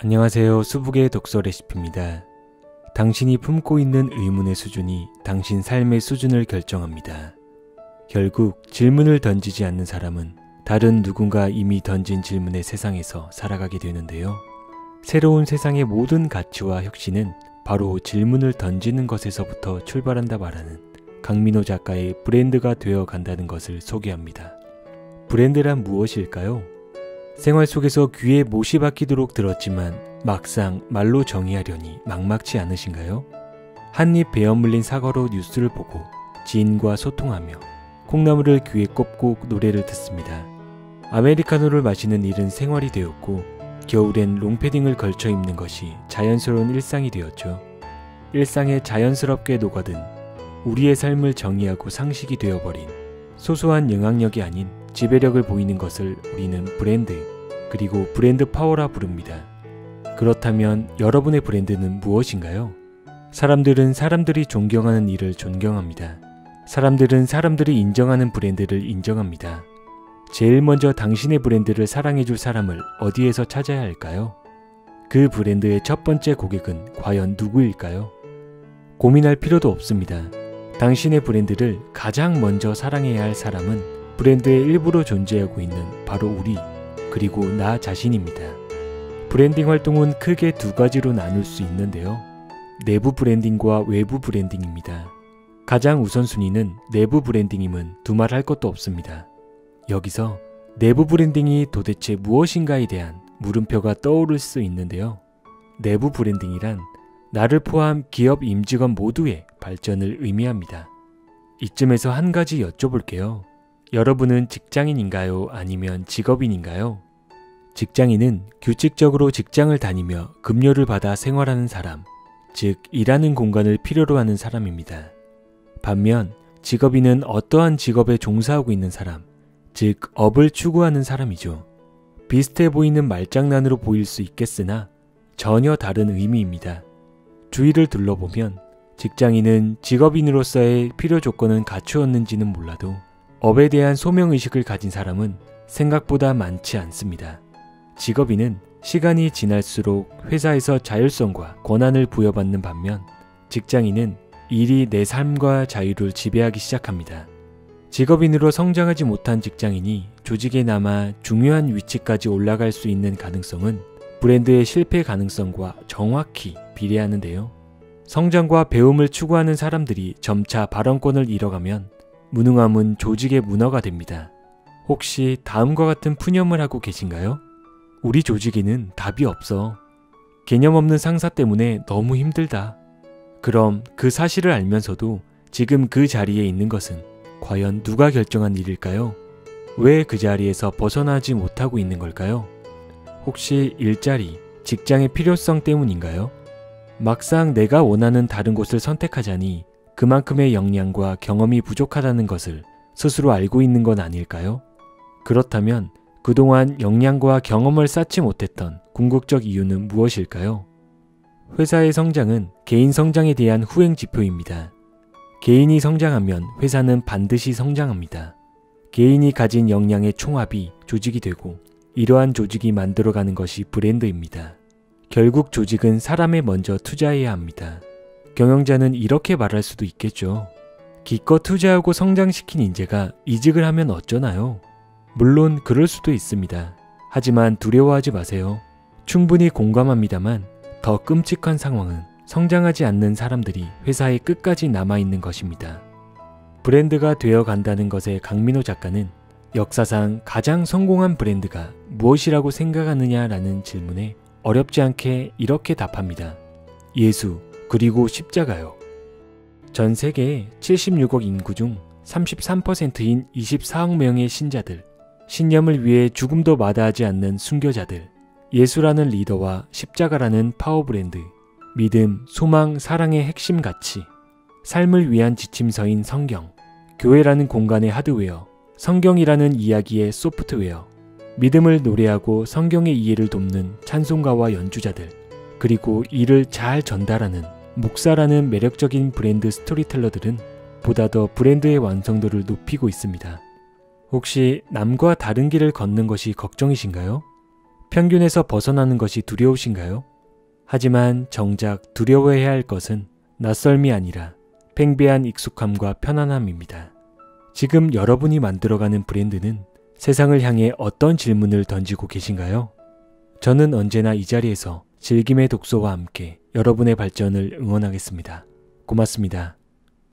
안녕하세요. 수북의 독서 레시피입니다. 당신이 품고 있는 의문의 수준이 당신 삶의 수준을 결정합니다. 결국 질문을 던지지 않는 사람은 다른 누군가 이미 던진 질문의 세상에서 살아가게 되는데요. 새로운 세상의 모든 가치와 혁신은 바로 질문을 던지는 것에서부터 출발한다 말하는 강민호 작가의 브랜드가 되어 간다는 것을 소개합니다. 브랜드란 무엇일까요? 생활 속에서 귀에 못이 박히도록 들었지만 막상 말로 정의하려니 막막치 않으신가요? 한입 베어 물린 사과로 뉴스를 보고 지인과 소통하며 콩나물을 귀에 꼽고 노래를 듣습니다. 아메리카노를 마시는 일은 생활이 되었고 겨울엔 롱패딩을 걸쳐 입는 것이 자연스러운 일상이 되었죠. 일상에 자연스럽게 녹아든 우리의 삶을 정의하고 상식이 되어버린 소소한 영향력이 아닌 지배력을 보이는 것을 우리는 브랜드, 그리고 브랜드 파워라 부릅니다. 그렇다면 여러분의 브랜드는 무엇인가요? 사람들은 사람들이 존경하는 일을 존경합니다. 사람들은 사람들이 인정하는 브랜드를 인정합니다. 제일 먼저 당신의 브랜드를 사랑해줄 사람을 어디에서 찾아야 할까요? 그 브랜드의 첫 번째 고객은 과연 누구일까요? 고민할 필요도 없습니다. 당신의 브랜드를 가장 먼저 사랑해야 할 사람은 브랜드의 일부로 존재하고 있는 바로 우리, 그리고 나 자신입니다. 브랜딩 활동은 크게 두 가지로 나눌 수 있는데요. 내부 브랜딩과 외부 브랜딩입니다. 가장 우선순위는 내부 브랜딩임은 두말할 것도 없습니다. 여기서 내부 브랜딩이 도대체 무엇인가에 대한 물음표가 떠오를 수 있는데요. 내부 브랜딩이란 나를 포함 기업 임직원 모두의 발전을 의미합니다. 이쯤에서 한 가지 여쭤볼게요. 여러분은 직장인인가요? 아니면 직업인인가요? 직장인은 규칙적으로 직장을 다니며 급료를 받아 생활하는 사람, 즉 일하는 공간을 필요로 하는 사람입니다. 반면 직업인은 어떠한 직업에 종사하고 있는 사람, 즉 업을 추구하는 사람이죠. 비슷해 보이는 말장난으로 보일 수 있겠으나 전혀 다른 의미입니다. 주위를 둘러보면 직장인은 직업인으로서의 필요 조건은 갖추었는지는 몰라도 업에 대한 소명의식을 가진 사람은 생각보다 많지 않습니다. 직업인은 시간이 지날수록 회사에서 자율성과 권한을 부여받는 반면 직장인은 일이 내 삶과 자유를 지배하기 시작합니다. 직업인으로 성장하지 못한 직장인이 조직에 남아 중요한 위치까지 올라갈 수 있는 가능성은 브랜드의 실패 가능성과 정확히 비례하는데요. 성장과 배움을 추구하는 사람들이 점차 발언권을 잃어가면 무능함은 조직의 문화가 됩니다. 혹시 다음과 같은 푸념을 하고 계신가요? 우리 조직에는 답이 없어. 개념 없는 상사 때문에 너무 힘들다. 그럼 그 사실을 알면서도 지금 그 자리에 있는 것은 과연 누가 결정한 일일까요? 왜 그 자리에서 벗어나지 못하고 있는 걸까요? 혹시 일자리, 직장의 필요성 때문인가요? 막상 내가 원하는 다른 곳을 선택하자니 그만큼의 역량과 경험이 부족하다는 것을 스스로 알고 있는 건 아닐까요? 그렇다면 그동안 역량과 경험을 쌓지 못했던 궁극적 이유는 무엇일까요? 회사의 성장은 개인 성장에 대한 후행 지표입니다. 개인이 성장하면 회사는 반드시 성장합니다. 개인이 가진 역량의 총합이 조직이 되고 이러한 조직이 만들어가는 것이 브랜드입니다. 결국 조직은 사람에 먼저 투자해야 합니다. 경영자는 이렇게 말할 수도 있겠죠. 기껏 투자하고 성장시킨 인재가 이직을 하면 어쩌나요? 물론 그럴 수도 있습니다. 하지만 두려워하지 마세요. 충분히 공감합니다만 더 끔찍한 상황은 성장하지 않는 사람들이 회사에 끝까지 남아있는 것입니다. 브랜드가 되어 간다는 것에 강민호 작가는 역사상 가장 성공한 브랜드가 무엇이라고 생각하느냐라는 질문에 어렵지 않게 이렇게 답합니다. 예수, 그리고 십자가요. 전 세계 76억 인구 중 33%인 24억 명의 신자들, 신념을 위해 죽음도 마다하지 않는 순교자들, 예수라는 리더와 십자가라는 파워브랜드, 믿음, 소망, 사랑의 핵심 가치, 삶을 위한 지침서인 성경, 교회라는 공간의 하드웨어, 성경이라는 이야기의 소프트웨어, 믿음을 노래하고 성경의 이해를 돕는 찬송가와 연주자들, 그리고 이를 잘 전달하는 목사라는 매력적인 브랜드 스토리텔러들은 보다 더 브랜드의 완성도를 높이고 있습니다. 혹시 남과 다른 길을 걷는 것이 걱정이신가요? 평균에서 벗어나는 것이 두려우신가요? 하지만 정작 두려워해야 할 것은 낯설미 아니라 팽배한 익숙함과 편안함입니다. 지금 여러분이 만들어가는 브랜드는 세상을 향해 어떤 질문을 던지고 계신가요? 저는 언제나 이 자리에서 즐김의 독서와 함께 여러분의 발전을 응원하겠습니다. 고맙습니다.